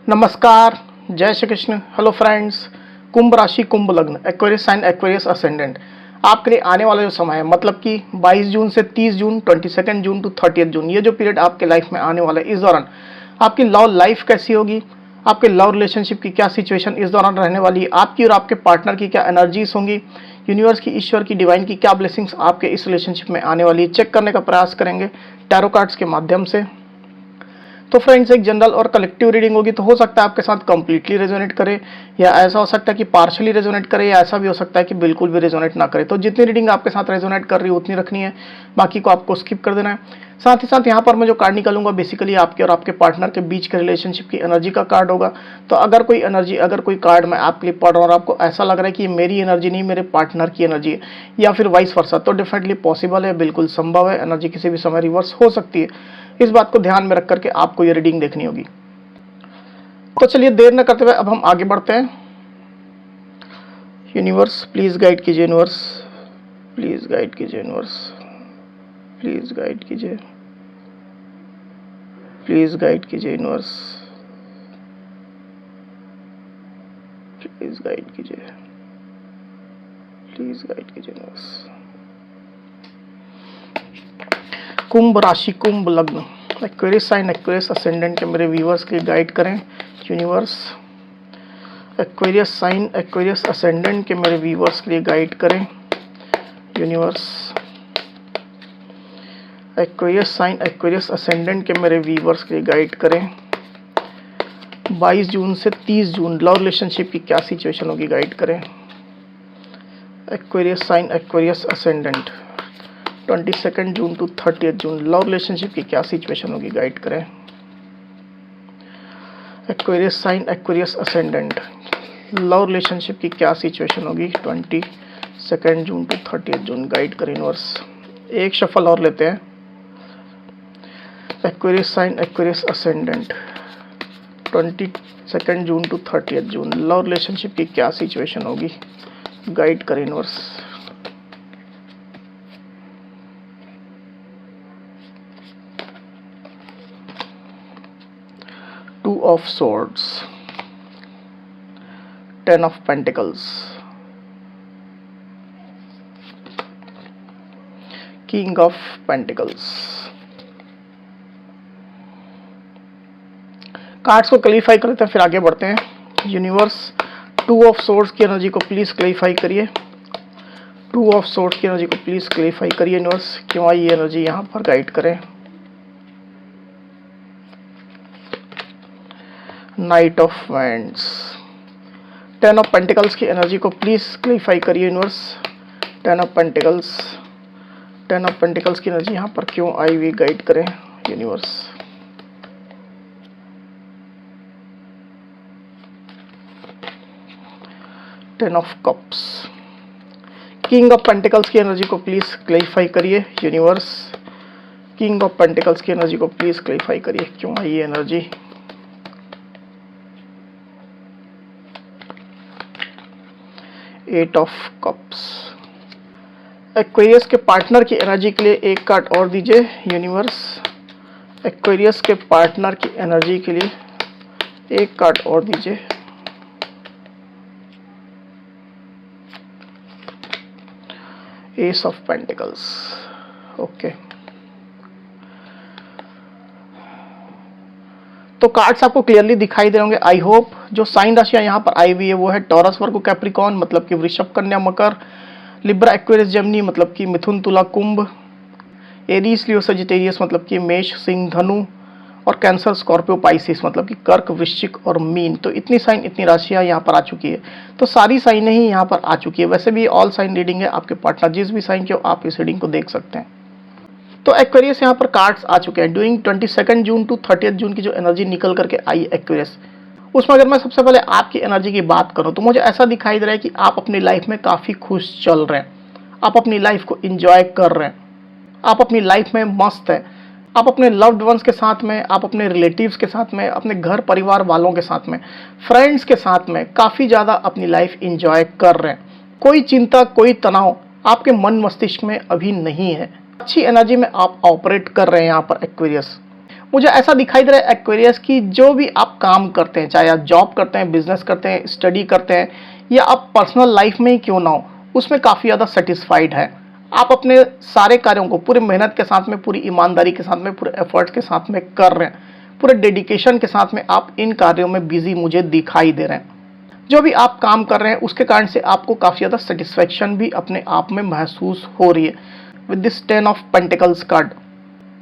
नमस्कार, जय Shri Krishna. Hello friends, कुंभ राशि, कुंभ लग्न, एक्वेरियस साइन, एक्वेरियस असेंडेंट आपके लिए आने वाला जो समय है, मतलब कि 22 जून से 30 जून, 22 जून टू 30 जून, ये जो पीरियड आपके लाइफ में आने वाला है, इस दौरान आपकी लव लाइफ कैसी होगी, आपके लव रिलेशनशिप की क्या सिचुएशन इस दौरान रहने वाली है, आपकी और आपके पार्टनर की क्या एनर्जीज होंगी, यूनिवर्स की, ईश्वर की, डिवाइन की क्या ब्लेसिंग्स आपके इस रिलेशनशिप में आने वाली है, चेक करने का प्रयास करेंगे टैरो कार्ड्स के माध्यम से। तो फ्रेंड्स, एक जनरल और कलेक्टिव रीडिंग होगी, तो हो सकता है आपके साथ कंप्लीटली रेजोनेट करे, या ऐसा हो सकता है कि पार्शली रेजोनेट करे, या ऐसा भी हो सकता है कि बिल्कुल भी रेजोनेट ना करे। तो जितनी रीडिंग आपके साथ रेजोनेट कर रही है उतनी रखनी है, बाकी को आपको स्किप कर देना है। साथ ही साथ यहाँ पर मैं जो कार्ड निकालूंगा बेसिकली आपके और आपके पार्टनर के बीच के रिलेशनशिप की एनर्जी का कार्ड होगा। तो अगर कोई एनर्जी, अगर कोई कार्ड मैं आपके लिए पढ़ रहा हूँ और आपको ऐसा लग रहा है कि ये मेरी एनर्जी नहीं, मेरे पार्टनर की एनर्जी है, या फिर वाइस वर्सा, तो डेफिनेटली पॉसिबल है, बिल्कुल संभव है, एनर्जी किसी भी समय रिवर्स हो सकती है। इस बात को ध्यान में रख करके आपको ये रीडिंग देखनी होगी। तो चलिए देर न करते हुए अब हम आगे बढ़ते हैं। यूनिवर्स प्लीज गाइड कीजिए, यूनिवर्स प्लीज गाइड कीजिए, यूनिवर्स प्लीज गाइड कीजिए, प्लीज गाइड कीजिए, यूनिवर्स प्लीज गाइड कीजिए, प्लीज गाइड कीजिए यूनिवर्स। कुंभ राशि, कुंभ लग्न, एक्वेरियस साइन, एक्वेरियस असेंडेंट के मेरे व्यूअर्स के लिए गाइड करें universe. Aquarius sign, Aquarius ascendant के मेरे व्यूअर्स के लिए गाइड करें universe. Aquarius sign, Aquarius ascendant के मेरे व्यूअर्स के लिए गाइड करें 22 जून से 30 जून लव रिलेशनशिप की क्या सिचुएशन होगी, गाइड करें। Aquarius sign, Aquarius ascendant 22 June to 30 June love relationship की क्या सिचुएशन होगी, गाइड करें। Aquarius sign, Aquarius ascendant love relationship की क्या सिचुएशन होगी 22 जून टू 30 जून, गाइड करें यूनिवर्स। एक शफल और लेते हैं। Aquarius sign, Aquarius ascendant 22 June to 30 June love relationship की क्या सिचुएशन होगी, गाइड करें universe. Two of Swords, Ten of Pentacles, King of Pentacles। Cards को क्लैरिफाई कर लेते हैं, फिर आगे बढ़ते हैं। यूनिवर्स, टू ऑफ सोर्ड्स की एनर्जी को प्लीज क्लैरिफाई करिए। टू ऑफ सोर्ड्स की एनर्जी को प्लीज क्लैरिफाई करिए यूनिवर्स, क्यों आई ये एनर्जी यहाँ पर, गाइड करें। Night of wands, ten of Pentacles की एनर्जी को प्लीज क्लैरिफाई करिए universe. Ten of pentacles, ten of Pentacles की एनर्जी यहाँ पर क्यों आई हुई, गाइड करें universe. Ten of cups, King of Pentacles की एनर्जी को प्लीज क्लैरिफाई करिए यूनिवर्स। किंग ऑफ पेंटिकल्स की एनर्जी को प्लीज क्लैरिफाई करिए, क्यों आई ये energy. Eight of Cups, Aquarius के पार्टनर की एनर्जी के लिए एक कार्ड और दीजिए यूनिवर्स। एक्वेरियस के पार्टनर की एनर्जी के लिए एक कार्ड और दीजिए। Ace of Pentacles, okay. तो कार्ड्स आपको क्लियरली दिखाई दे रहे होंगे, आई होप। जो साइन राशियां यहाँ पर आई हुई है वो है टॉरस, वर्गो, कैप्रिकॉर्न मतलब कि वृषभ, कन्या, मकर, लिब्रा, एक्वेरियस, जेमिनी मतलब कि मिथुन, तुला, कुंभ, एरीज, लियो, सजिटेरियस मतलब कि मेष, सिंह, धनु, और कैंसर, स्कॉर्पियो, पाइसिस मतलब कि कर्क, वृश्चिक और मीन। तो इतनी साइन, इतनी राशियां यहाँ पर आ चुकी है। तो सारी साइनें ही यहाँ पर आ चुकी है। वैसे भी ऑल साइन रीडिंग है, आपके पार्टनर जिस भी साइन के हो आप इस रीडिंग को देख सकते हैं। तो एक्वेरियस यहाँ पर कार्ड्स आ चुके हैं। ड्यूरिंग 22 जून टू 30 जून की जो एनर्जी निकल करके आई एक्वेरियस, उसमें अगर मैं सबसे पहले आपकी एनर्जी की बात करूं तो मुझे ऐसा दिखाई दे रहा है कि आप अपनी लाइफ में काफ़ी खुश चल रहे हैं, आप अपनी लाइफ को इंजॉय कर रहे हैं, आप अपनी लाइफ में मस्त हैं, आप अपने लव्ड वंस के साथ में, आप अपने रिलेटिव्स के साथ में, अपने घर परिवार वालों के साथ में, फ्रेंड्स के साथ में काफ़ी ज़्यादा अपनी लाइफ इंजॉय कर रहे हैं। कोई चिंता, कोई तनाव आपके मन मस्तिष्क में अभी नहीं है। अच्छी एनर्जी में आप ऑपरेट कर रहे हैं यहाँ पर एक्वेरियस। मुझे ऐसा दिखाई दे रहा है एक्वेरियस की जो भी आप काम करते हैं, चाहे आप जॉब करते हैं, बिजनेस करते हैं, स्टडी करते हैं या आप पर्सनल लाइफ में ही क्यों ना हो, उसमें काफ़ी ज़्यादा सेटिस्फाइड है। आप अपने सारे कार्यों को पूरी मेहनत के साथ में, पूरी ईमानदारी के साथ में, पूरे एफर्ट्स के साथ में कर रहे हैं, पूरे डेडिकेशन के साथ में आप इन कार्यों में बिजी मुझे दिखाई दे रहे हैं। जो भी आप काम कर रहे हैं उसके कारण से आपको काफ़ी ज़्यादा सेटिस्फेक्शन भी अपने आप में महसूस हो रही है with this 10 of pentacles card.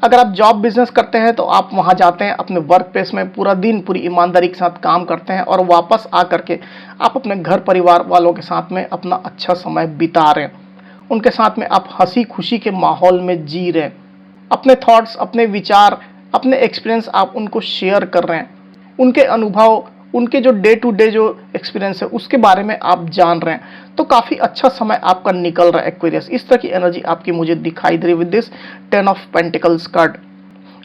अगर आप जॉब बिजनेस करते हैं तो आप वहां जाते हैं, अपने वर्क प्लेस में पूरा दिन पूरी ईमानदारी के साथ काम करते हैं और वापस आ करके आप अपने घर परिवार वालों के साथ में अपना अच्छा समय बिता रहे हैं। उनके साथ में आप हंसी खुशी के माहौल में जी रहे हैं, अपने थॉट्स, अपने विचार, अपने एक्सपीरियंस आप उनको शेयर कर रहे हैं, उनके अनुभव, उनके जो डे टू डे जो एक्सपीरियंस है उसके बारे में आप जान रहे हैं। तो काफ़ी अच्छा समय आपका निकल रहा है एक्वेरियस। इस तरह की एनर्जी आपकी मुझे दिखाई दे रही है with this 10 of pentacles card.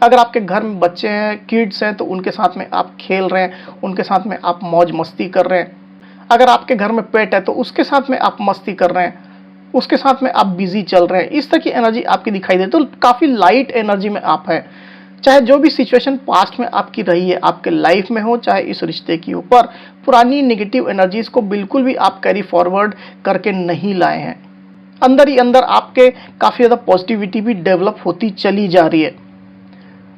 अगर आपके घर में बच्चे हैं, किड्स हैं, तो उनके साथ में आप खेल रहे हैं, उनके साथ में आप मौज मस्ती कर रहे हैं। अगर आपके घर में पेट है तो उसके साथ में आप मस्ती कर रहे हैं, उसके साथ में आप बिजी चल रहे हैं। इस तरह की एनर्जी आपकी दिखाई दे, तो काफ़ी लाइट एनर्जी में आप है। चाहे जो भी सिचुएशन पास्ट में आपकी रही है, आपके लाइफ में हो, चाहे इस रिश्ते की हो, पर पुरानी नेगेटिव एनर्जीज को बिल्कुल भी आप कैरी फॉरवर्ड करके नहीं लाए हैं। अंदर ही अंदर आपके काफ़ी ज़्यादा पॉजिटिविटी भी डेवलप होती चली जा रही है।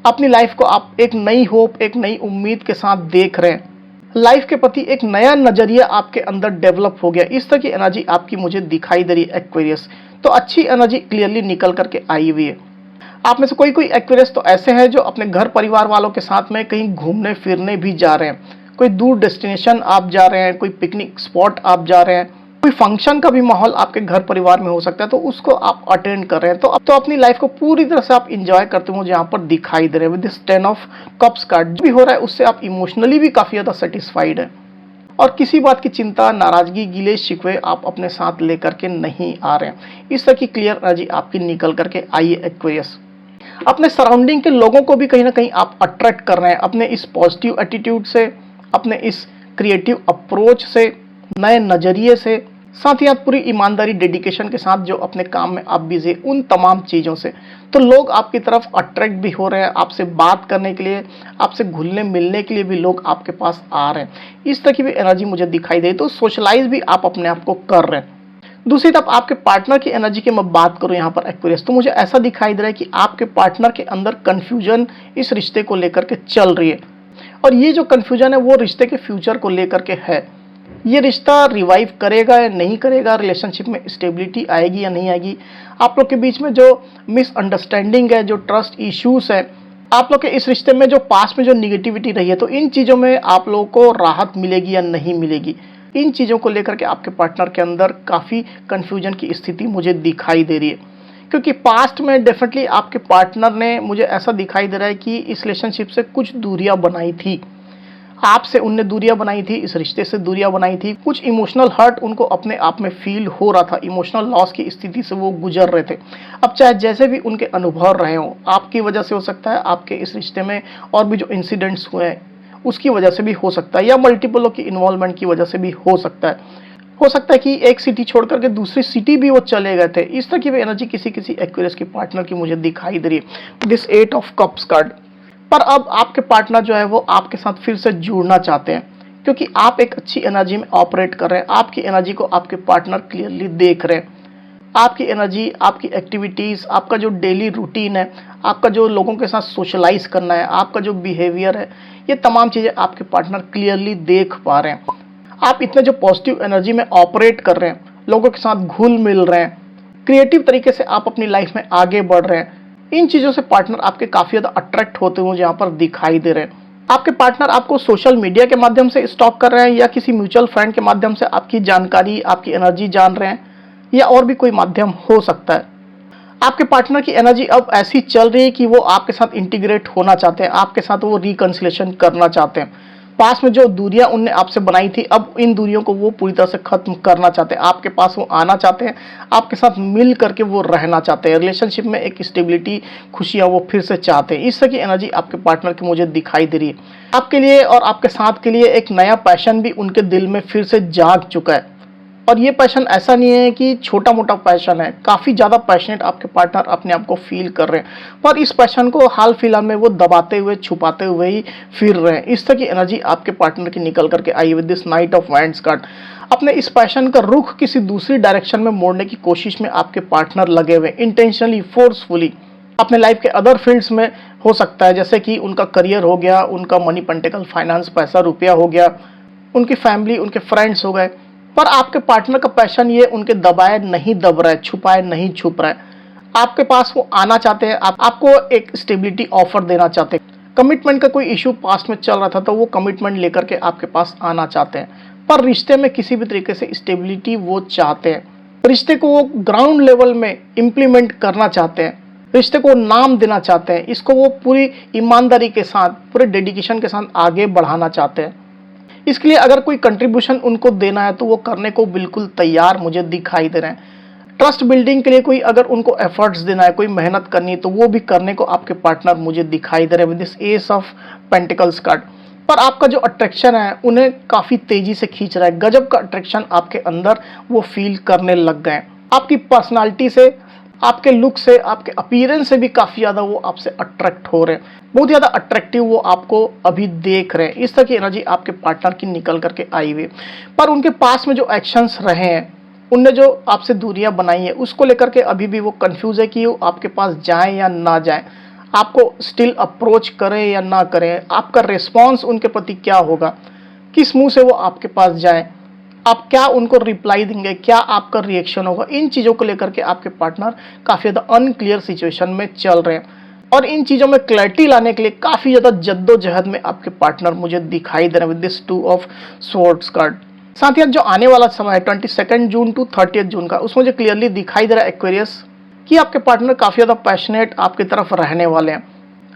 अपनी लाइफ को आप एक नई होप, एक नई उम्मीद के साथ देख रहे हैं। लाइफ के प्रति एक नया नजरिया आपके अंदर डेवलप हो गया। इस तरह की एनर्जी आपकी मुझे दिखाई दे रही है एक्वेरियस। तो अच्छी एनर्जी क्लियरली निकल करके आई हुई है। आप में से कोई कोई एक्वेरियस तो ऐसे हैं जो अपने घर परिवार वालों के साथ में कहीं घूमने फिरने भी जा रहे हैं। कोई दूर डेस्टिनेशन आप जा रहे हैं, कोई पिकनिक स्पॉट आप जा रहे हैं, कोई फंक्शन का भी माहौल आपके घर परिवार में हो सकता है, तो उसको आप अटेंड कर रहे हैं। तो अब तो अपनी लाइफ को पूरी तरह से आप इंजॉय करते हुए यहाँ पर दिखाई दे रहे हैं with this 10 of cups card. जो भी हो रहा है उससे आप इमोशनली भी काफ़ी ज़्यादा सेटिस्फाइड है और किसी बात की चिंता, नाराजगी, गिले शिकवे आप अपने साथ लेकर के नहीं आ रहे हैं। इस तरह की क्लियर एनर्जी आपकी निकल करके आई है एक्वेरियस। अपने सराउंडिंग के लोगों को भी कहीं ना कहीं आप अट्रैक्ट कर रहे हैं अपने इस पॉजिटिव एटीट्यूड से, अपने इस क्रिएटिव अप्रोच से, नए नज़रिए से, साथ ही आप पूरी ईमानदारी, डेडिकेशन के साथ जो अपने काम में आप बिजी, उन तमाम चीज़ों से। तो लोग आपकी तरफ अट्रैक्ट भी हो रहे हैं, आपसे बात करने के लिए, आपसे घुलने मिलने के लिए भी लोग आपके पास आ रहे हैं। इस तरह की भी एनर्जी मुझे दिखाई दे। तो सोशलाइज भी आप अपने आप को कर रहे हैं। दूसरी तरफ आपके पार्टनर की एनर्जी की मैं बात करूं यहाँ पर एक्वेरियस, तो मुझे ऐसा दिखाई दे रहा है कि आपके पार्टनर के अंदर कंफ्यूजन इस रिश्ते को लेकर के चल रही है और ये जो कंफ्यूजन है वो रिश्ते के फ्यूचर को लेकर के है। ये रिश्ता रिवाइव करेगा या नहीं करेगा, रिलेशनशिप में स्टेबिलिटी आएगी या नहीं आएगी, आप लोग के बीच में जो मिसअंडरस्टैंडिंग है, जो ट्रस्ट इश्यूज है, आप लोग के इस रिश्ते में जो पास्ट में जो निगेटिविटी रही है, तो इन चीज़ों में आप लोगों को राहत मिलेगी या नहीं मिलेगी। इन चीज़ों को लेकर के आपके पार्टनर के अंदर काफ़ी कन्फ्यूजन की स्थिति मुझे दिखाई दे रही है, क्योंकि पास्ट में डेफिनेटली आपके पार्टनर ने, मुझे ऐसा दिखाई दे रहा है कि इस रिलेशनशिप से कुछ दूरियां बनाई थी, आपसे उनने दूरियां बनाई थी, इस रिश्ते से दूरियां बनाई थी। कुछ इमोशनल हर्ट उनको अपने आप में फील हो रहा था, इमोशनल लॉस की स्थिति से वो गुजर रहे थे। अब चाहे जैसे भी उनके अनुभव रहे हों, आपकी वजह से हो सकता है, आपके इस रिश्ते में और भी जो इंसिडेंट्स हुए हैं उसकी वजह से भी हो सकता है, या मल्टीपलों की इन्वॉल्वमेंट की वजह से भी हो सकता है। हो सकता है कि एक सिटी छोड़ करके दूसरी सिटी भी वो चले गए थे। इस तरह की भी एनर्जी किसी किसी एक्वेरियस के पार्टनर की मुझे दिखाई दे रही है दिस 8 ऑफ कप्स कार्ड। पर अब आपके पार्टनर जो है वो आपके साथ फिर से जुड़ना चाहते हैं, क्योंकि आप एक अच्छी एनर्जी में ऑपरेट कर रहे हैं। आपकी एनर्जी को आपके पार्टनर क्लियरली देख रहे हैं। आपकी एनर्जी, आपकी एक्टिविटीज़, आपका जो डेली रूटीन है, आपका जो लोगों के साथ सोशलाइज करना है, आपका जो बिहेवियर है, ये तमाम चीज़ें आपके पार्टनर क्लियरली देख पा रहे हैं। आप इतने जो पॉजिटिव एनर्जी में ऑपरेट कर रहे हैं, लोगों के साथ घुल मिल रहे हैं, क्रिएटिव तरीके से आप अपनी लाइफ में आगे बढ़ रहे हैं, इन चीज़ों से पार्टनर आपके काफ़ी ज़्यादा अट्रैक्ट होते हुए यहाँ पर दिखाई दे रहे हैं। आपके पार्टनर आपको सोशल मीडिया के माध्यम से स्टॉक कर रहे हैं, या किसी म्यूचुअल फ्रेंड के माध्यम से आपकी जानकारी, आपकी एनर्जी जान रहे हैं, या और भी कोई माध्यम हो सकता है। आपके पार्टनर की एनर्जी अब ऐसी चल रही है कि वो आपके साथ इंटीग्रेट होना चाहते हैं, आपके साथ वो रिकन्सिलेशन करना चाहते हैं। पास में जो दूरियां उनने आपसे बनाई थी, अब इन दूरियों को वो पूरी तरह से खत्म करना चाहते हैं। आपके पास वो आना चाहते हैं, आपके साथ मिल करके वो रहना चाहते हैं। रिलेशनशिप में एक स्टेबिलिटी, खुशियां वो फिर से चाहते हैं। इस तरह की एनर्जी आपके पार्टनर की मुझे दिखाई दे रही है। आपके लिए और आपके साथ के लिए एक नया पैशन भी उनके दिल में फिर से जाग चुका है। और ये पैशन ऐसा नहीं है कि छोटा मोटा पैशन है, काफ़ी ज़्यादा पैशनेट आपके पार्टनर अपने आप को फील कर रहे हैं, पर इस पैशन को हाल फिलहाल में वो दबाते हुए छुपाते हुए ही फिर रहे हैं। इस तरह की एनर्जी आपके पार्टनर की निकल करके आई with this knight of wands card. अपने इस पैशन का रुख किसी दूसरी डायरेक्शन में मोड़ने की कोशिश में आपके पार्टनर लगे हुए, इंटेंशनली, फोर्सफुली। अपने लाइफ के अदर फील्ड्स में हो सकता है, जैसे कि उनका करियर हो गया, उनका मनी पंटिकल फाइनेंस, पैसा रुपया हो गया, उनकी फैमिली, उनके फ्रेंड्स हो गए। पर आपके पार्टनर का पैशन ये उनके दबाए नहीं दब रहा है, छुपाए नहीं छुप रहा है। आपके पास वो आना चाहते हैं, आपको एक स्टेबिलिटी ऑफर देना चाहते हैं। कमिटमेंट का कोई इशू पास्ट में चल रहा था तो वो कमिटमेंट लेकर के आपके पास आना चाहते हैं, पर रिश्ते में किसी भी तरीके से स्टेबिलिटी वो चाहते हैं। रिश्ते को वो ग्राउंड लेवल में इम्प्लीमेंट करना चाहते हैं, रिश्ते को नाम देना चाहते हैं, इसको वो पूरी ईमानदारी के साथ, पूरे डेडिकेशन के साथ आगे बढ़ाना चाहते हैं। इसके लिए अगर कोई कंट्रीब्यूशन उनको देना है तो वो करने को बिल्कुल तैयार मुझे दिखाई दे रहे हैं। ट्रस्ट बिल्डिंग के लिए कोई अगर उनको एफर्ट्स देना है, कोई मेहनत करनी है, तो वो भी करने को आपके पार्टनर मुझे दिखाई दे रहे हैं with this S of pentacles card. पर आपका जो अट्रैक्शन है उन्हें काफ़ी तेजी से खींच रहा है, गजब का अट्रैक्शन आपके अंदर वो फील करने लग गए हैं। आपकी पर्सनालिटी से, आपके लुक से, आपके अपीयरेंस से भी काफ़ी ज़्यादा वो आपसे अट्रैक्ट हो रहे हैं, बहुत ज़्यादा अट्रैक्टिव वो आपको अभी देख रहे हैं। इस तरह की एनर्जी आपके पार्टनर की निकल करके आई हुई। पर उनके पास में जो एक्शंस रहे हैं, उनने जो आपसे दूरियां बनाई हैं, उसको लेकर के अभी भी वो कंफ्यूज है कि वो आपके पास जाएं या ना जाएं, आपको स्टिल अप्रोच करें या ना करें, आपका रिस्पॉन्स उनके प्रति क्या होगा, किस मुंह से वो आपके पास जाएं, आप क्या उनको रिप्लाई देंगे, क्या आपका रिएक्शन होगा। इन चीज़ों को लेकर के आपके पार्टनर काफ़ी ज़्यादा अनक्लियर सिचुएशन में चल रहे हैं, और इन चीज़ों में क्लैरिटी लाने के लिए काफ़ी ज़्यादा जद्दोजहद में आपके पार्टनर मुझे दिखाई दे रहे हैं with this 2 of swords card. साथ ही जो आने वाला समय है 22 जून टू 30 जून का, उसमें मुझे क्लियरली दिखाई दे रहा है एक्वेरियस कि आपके पार्टनर काफ़ी ज़्यादा पैशनेट आपकी तरफ रहने वाले हैं,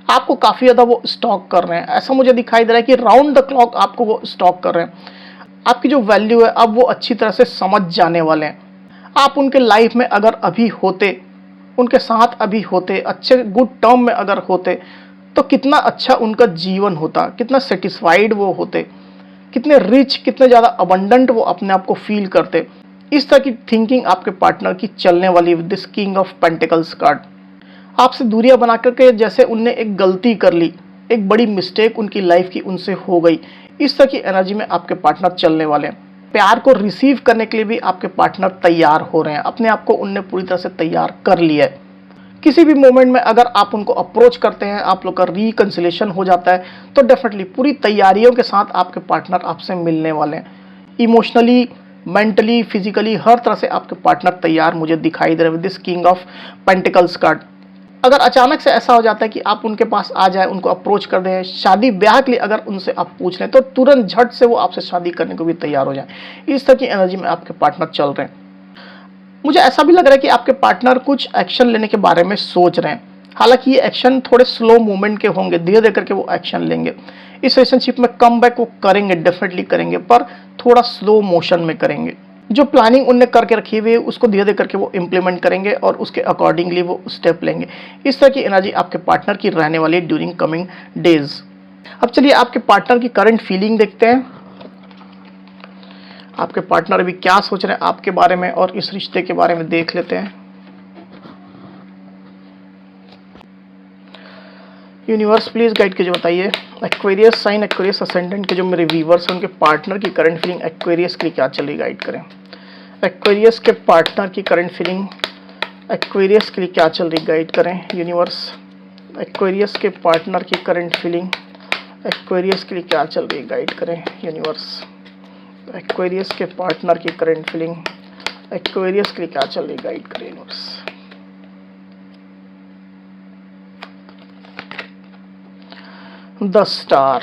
आपको काफ़ी ज़्यादा वो स्टॉक कर रहे हैं। ऐसा मुझे दिखाई दे रहा है कि राउंड द क्लॉक आपको वो स्टॉक कर रहे हैं। आपकी जो वैल्यू है अब वो अच्छी तरह से समझ जाने वाले हैं। आप उनके लाइफ में अगर अभी होते, उनके साथ अभी होते, अच्छे गुड टर्म में अगर होते, तो कितना अच्छा उनका जीवन होता, कितना सेटिस्फाइड वो होते, कितने रिच, कितने ज़्यादा अबंडेंट वो अपने आप को फील करते। इस तरह की थिंकिंग आपके पार्टनर की चलने वाली with this king of pentacles card. आपसे दूरियां बना करके जैसे उनने एक गलती कर ली, एक बड़ी मिस्टेक उनकी लाइफ की उनसे हो गई, इस तरह की एनर्जी में आपके पार्टनर चलने वाले हैं। प्यार को रिसीव करने के लिए भी आपके पार्टनर तैयार हो रहे हैं, अपने आप को उनने पूरी तरह से तैयार कर लिया है। किसी भी मोमेंट में अगर आप उनको अप्रोच करते हैं, आप लोग का रिकंसिलेशन हो जाता है, तो डेफिनेटली पूरी तैयारियों के साथ आपके पार्टनर आपसे मिलने वाले हैं। इमोशनली, मेंटली, फिजिकली, हर तरह से आपके पार्टनर तैयार मुझे दिखाई दे रहे हैं with this king of pentacles card. अगर अचानक से ऐसा हो जाता है कि आप उनके पास आ जाए, उनको अप्रोच कर दें, शादी ब्याह के लिए अगर उनसे आप पूछ लें, तो तुरंत झट से वो आपसे शादी करने को भी तैयार हो जाए। इस तरह की एनर्जी में आपके पार्टनर चल रहे हैं। मुझे ऐसा भी लग रहा है कि आपके पार्टनर कुछ एक्शन लेने के बारे में सोच रहे हैं। हालांकि ये एक्शन थोड़े स्लो मूवमेंट के होंगे, धीरे धीरे करके वो एक्शन लेंगे। इस रिलेशनशिप में कम बैक वो करेंगे, डेफिनेटली करेंगे, पर थोड़ा स्लो मोशन में करेंगे। जो प्लानिंग उनने करके रखी हुई है उसको धीरे धीरे करके वो इम्प्लीमेंट करेंगे और उसके अकॉर्डिंगली वो स्टेप लेंगे। इस तरह की एनर्जी आपके पार्टनर की रहने वाली है ड्यूरिंग कमिंग डेज। अब चलिए आपके पार्टनर की करंट फीलिंग देखते हैं। आपके पार्टनर अभी क्या सोच रहे हैं आपके बारे में और इस रिश्ते के बारे में देख लेते हैं। यूनिवर्स प्लीज गाइड कीजिए, बताइए एक्वेरियस साइन, एक्वेरियस असेंडेंट के जो मेरे व्यूवर्स हैं उनके पार्टनर की करंट फीलिंग एक्वेरियस के लिए क्या चल रही, गाइड करें। एक्वेरियस के पार्टनर की करंट फीलिंग एक्वेरियस के लिए क्या चल रही, गाइड करें यूनिवर्स। एक्वेरियस के पार्टनर की करंट फीलिंग एक्वेरियस के लिए क्या चल रही, गाइड करें यूनिवर्स। एक्वेरियस के पार्टनर की करंट फीलिंग एक्वेरियस के लिए क्या चल रही, गाइड करें universe. The star,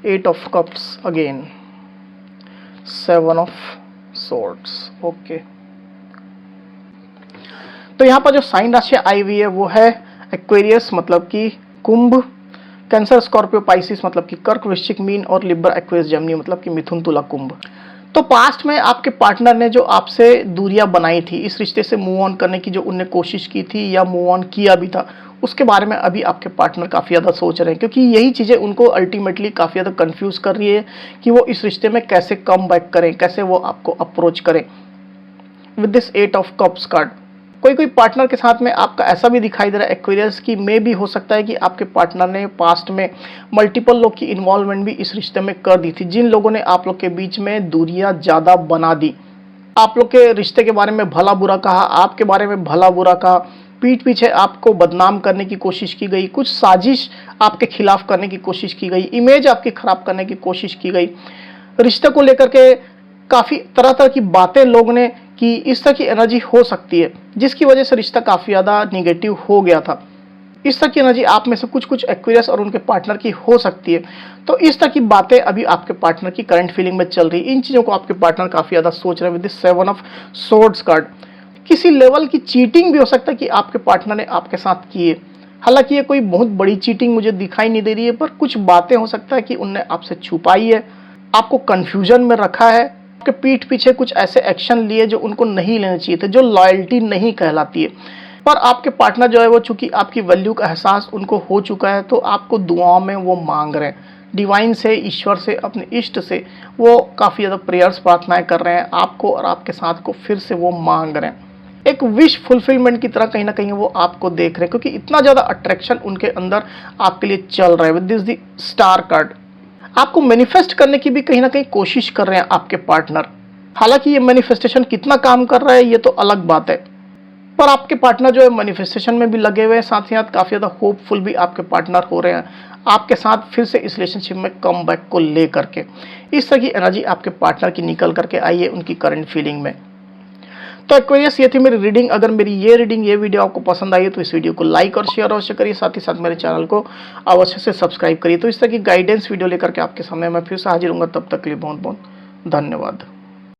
8 of cups again, 7 of swords. Okay, तो यहाँ पर जो साइन राशि आई हुई है वो है एक्वेरियस मतलब कि कुंभ, कैंसर, स्कॉर्पियो, पाइसिस मतलब कि कर्क, वृश्चिक, मीन और लिब्रा, एक्वेरियस, जेमिनी मतलब कि मिथुन, तुला, कुंभ। तो पास्ट में आपके पार्टनर ने जो आपसे दूरियां बनाई थी, इस रिश्ते से मूव ऑन करने की जो उनने कोशिश की थी या मूव ऑन किया भी था, उसके बारे में अभी आपके पार्टनर काफ़ी ज़्यादा सोच रहे हैं, क्योंकि यही चीज़ें उनको अल्टीमेटली काफ़ी ज़्यादा कंफ्यूज कर रही है कि वो इस रिश्ते में कैसे कम बैक करें, कैसे वो आपको अप्रोच करें। With this 8 of cups card, कोई पार्टनर के साथ में आपका ऐसा भी दिखाई दे रहा है एक्वेरियस की मे भी हो सकता है कि आपके पार्टनर ने पास्ट में मल्टीपल लोग की इन्वॉल्वमेंट भी इस रिश्ते में कर दी थी, जिन लोगों ने आप लोग के बीच में दूरियां ज़्यादा बना दी, आप लोग के रिश्ते के बारे में भला बुरा कहा, आपके बारे में भला बुरा कहा, पीठ पीछे आपको बदनाम करने की कोशिश की गई, कुछ साजिश आपके खिलाफ करने की कोशिश की गई, इमेज आपकी खराब करने की कोशिश की गई, रिश्ते को लेकर के काफ़ी तरह तरह की बातें लोग ने की, इस तरह की एनर्जी हो सकती है जिसकी वजह से रिश्ता काफ़ी ज़्यादा निगेटिव हो गया था। इस तरह की एनर्जी आप में से कुछ एक्वेरियस और उनके पार्टनर की हो सकती है। तो इस तरह की बातें अभी आपके पार्टनर की करंट फीलिंग में चल रही है, इन चीज़ों को आपके पार्टनर काफ़ी ज़्यादा सोच रहे हैं। With this 7 of swords card, किसी लेवल की चीटिंग भी हो सकता है कि आपके पार्टनर ने आपके साथ की है। हालांकि ये कोई बहुत बड़ी चीटिंग मुझे दिखाई नहीं दे रही है, पर कुछ बातें हो सकता है कि उनने आपसे छुपाई है, आपको कंफ्यूजन में रखा है, आपके पीठ पीछे कुछ ऐसे एक्शन लिए जो उनको नहीं लेने चाहिए थे, जो लॉयल्टी नहीं कहलाती है। पर आपके पार्टनर जो है वो चूंकि आपकी वैल्यू का एहसास उनको हो चुका है, तो आपको दुआओं में वो मांग रहे हैं, डिवाइन से, ईश्वर से, अपने इष्ट से वो काफ़ी ज़्यादा प्रेयर्स प्रार्थनाएं कर रहे हैं आपको और आपके साथ को फिर से वो मांग रहे हैं। एक विश फुलफिलमेंट की तरह कहीं ना कहीं वो आपको देख रहे हैं, क्योंकि इतना ज़्यादा अट्रैक्शन उनके अंदर आपके लिए चल रहा है। With this the star card, आपको मैनिफेस्ट करने की भी कहीं ना कहीं कोशिश कर रहे हैं आपके पार्टनर। हालांकि ये मैनिफेस्टेशन कितना काम कर रहा है ये तो अलग बात है, पर आपके पार्टनर जो है मैनिफेस्टेशन में भी लगे हुए हैं, साथ ही साथ काफ़ी ज़्यादा होपफुल भी आपके पार्टनर हो रहे हैं आपके साथ फिर से इस रिलेशनशिप में कम बैक को ले करके। इस तरह की एनर्जी आपके पार्टनर की निकल करके आई है उनकी करंट फीलिंग में। तो एक्वेरियस, ये थी मेरी रीडिंग। अगर मेरी ये वीडियो आपको पसंद आई है तो इस वीडियो को लाइक और शेयर अवश्य करिए, साथ ही साथ मेरे चैनल को अवश्य से सब्सक्राइब करिए। तो इस तरह की गाइडेंस वीडियो लेकर के आपके सामने मैं फिर से हाजिर हूँगा, तब तक के लिए बहुत बहुत धन्यवाद।